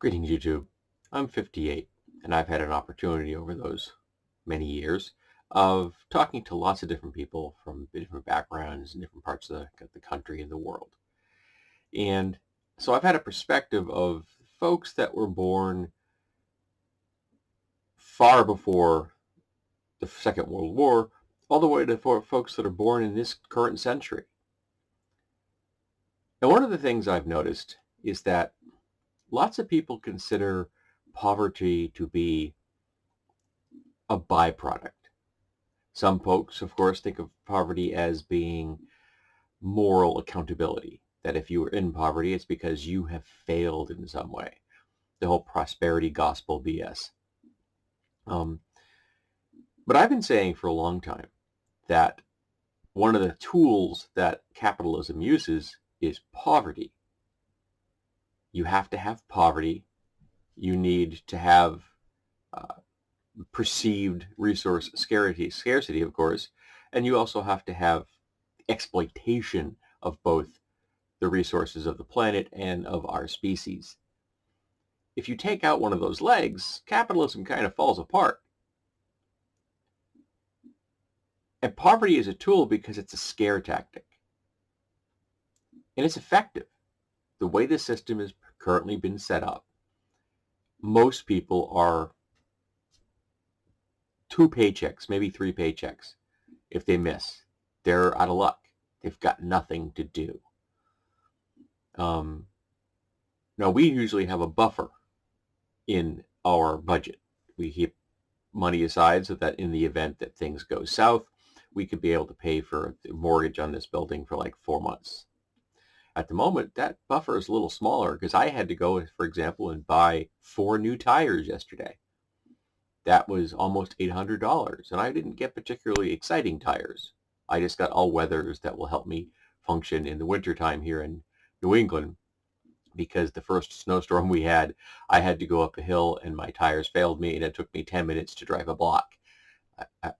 Greetings, YouTube. I'm 58, and I've had an opportunity over those many years of talking to lots of different people from different backgrounds and different parts of the country and the world. And so I've had a perspective of folks that were born far before the Second World War, all the way to folks that are born in this current century. And one of the things I've noticed is that lots of people consider poverty to be a byproduct. Some folks, of course, think of poverty as being moral accountability, that if you are in poverty, it's because you have failed in some way. The whole prosperity gospel BS. But I've been saying for a long time that one of the tools that capitalism uses is poverty. You have to have poverty. You need to have perceived resource scarcity, of course, and you also have to have exploitation of both the resources of the planet and of our species. If you take out one of those legs, capitalism kind of falls apart. And poverty is a tool because it's a scare tactic. And it's effective. The way the system has currently been set up, most people are 2 paychecks, maybe 3 paychecks. If they miss, they're out of luck. They've got nothing to do. Now, we usually have a buffer in our budget. We keep money aside so that in the event that things go south, we could be able to pay for the mortgage on this building for like 4 months. At the moment, that buffer is a little smaller because I had to go, for example, and buy 4 new tires yesterday. That was almost $800, and I didn't get particularly exciting tires. I just got all weathers that will help me function in the wintertime here in New England, because the first snowstorm we had, I had to go up a hill and my tires failed me, and it took me 10 minutes to drive a block.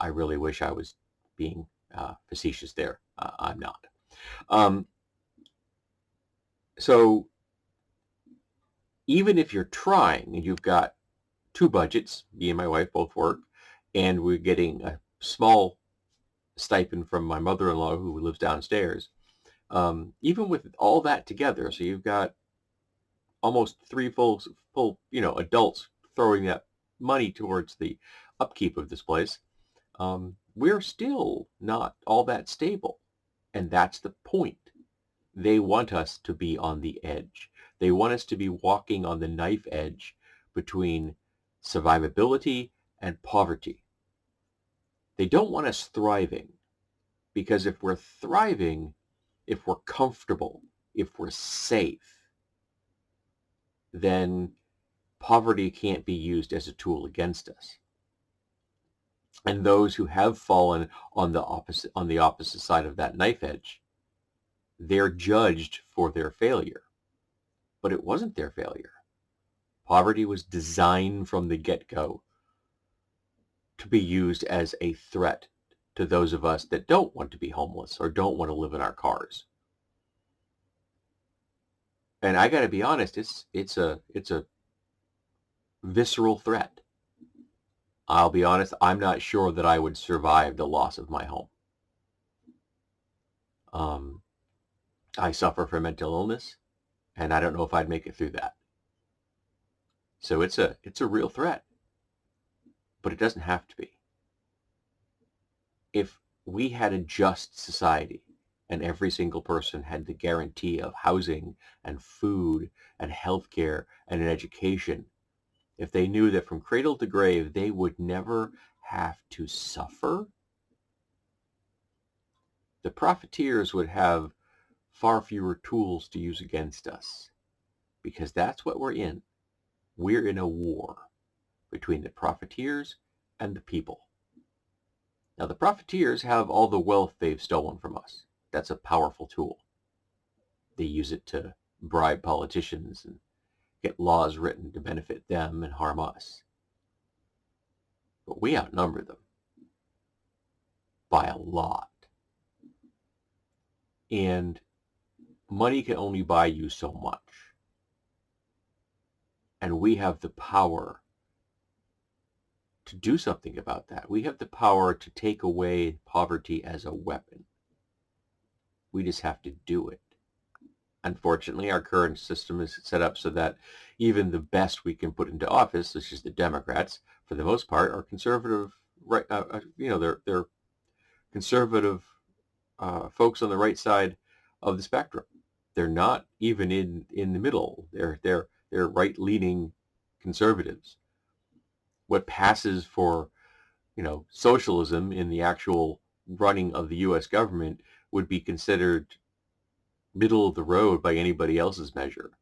I really wish I was being facetious there. I'm not. So even if you're trying and you've got 2 budgets, me and my wife both work, and we're getting a small stipend from my mother-in-law who lives downstairs, even with all that together, so you've got almost 3 full adults throwing that money towards the upkeep of this place, we're still not all that stable. And that's the point. They want us to be on the edge. They want us to be walking on the knife edge between survivability and poverty. They don't want us thriving, because if we're thriving, if we're comfortable, if we're safe, then poverty can't be used as a tool against us. And those who have fallen on the opposite side of that knife edge, they're judged for their failure. But it wasn't their failure. Poverty was designed from the get-go to be used as a threat to those of us that don't want to be homeless or don't want to live in our cars. And I got to be honest, it's a visceral threat. I'll be honest, I'm not sure that I would survive the loss of my home. I suffer from mental illness, and I don't know if I'd make it through that. So it's a real threat, but it doesn't have to be. If we had a just society and every single person had the guarantee of housing and food and healthcare and an education, if they knew that from cradle to grave they would never have to suffer, the profiteers would have far fewer tools to use against us, because that's what we're in. We're in a war between the profiteers and the people. Now, the profiteers have all the wealth they've stolen from us. That's a powerful tool. They use it to bribe politicians and get laws written to benefit them and harm us. But we outnumber them by a lot. And money can only buy you so much. And we have the power to do something about that. We have the power to take away poverty as a weapon. We just have to do it. Unfortunately, our current system is set up so that even the best we can put into office, which is the Democrats, for the most part, are conservative. Right? They're conservative folks on the right side of the spectrum. They're not even in the middle. They're right leaning conservatives. What passes for socialism in the actual running of the U.S. government would be considered middle of the road by anybody else's measure.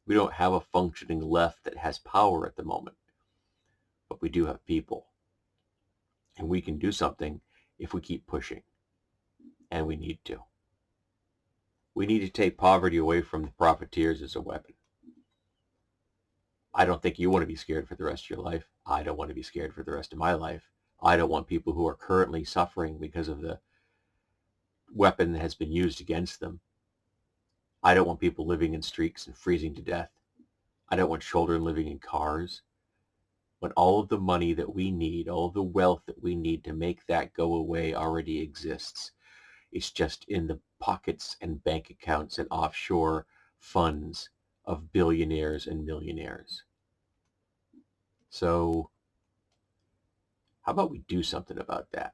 We don't have a functioning left that has power at the moment, but we do have people. And we can do something if we keep pushing. And we need to. We need to take poverty away from the profiteers as a weapon. I don't think you want to be scared for the rest of your life. I don't want to be scared for the rest of my life. I don't want people who are currently suffering because of the weapon that has been used against them. I don't want people living in streets and freezing to death. I don't want children living in cars. When all of the money that we need, all of the wealth that we need to make that go away already exists. It's just in the pockets and bank accounts and offshore funds of billionaires and millionaires. So how about we do something about that?